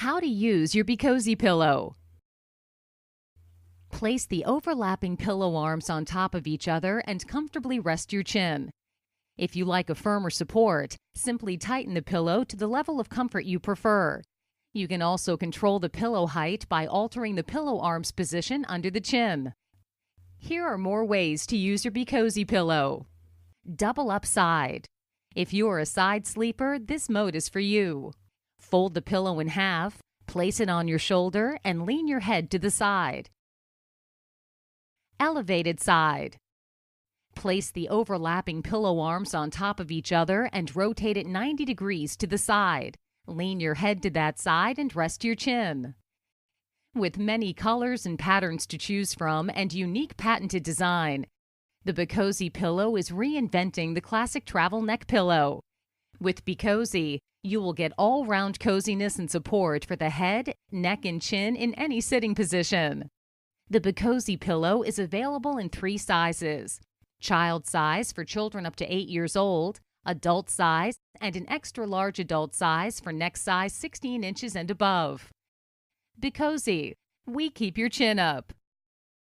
How to use your Bcozzy pillow. Place the overlapping pillow arms on top of each other and comfortably rest your chin. If you like a firmer support, simply tighten the pillow to the level of comfort you prefer. You can also control the pillow height by altering the pillow arms position under the chin. Here are more ways to use your Bcozzy pillow. Double up side. If you are a side sleeper, this mode is for you. Fold the pillow in half, place it on your shoulder, and lean your head to the side. Elevated side. Place the overlapping pillow arms on top of each other and rotate it 90 degrees to the side. Lean your head to that side and rest your chin. With many colors and patterns to choose from and unique patented design, the Bcozzy pillow is reinventing the classic travel neck pillow. With Bcozzy, you will get all-round coziness and support for the head, neck, and chin in any sitting position. The Bcozzy pillow is available in 3 sizes: child size for children up to 8 years old, adult size, and an extra large adult size for neck size 16 inches and above. Bcozzy, we keep your chin up.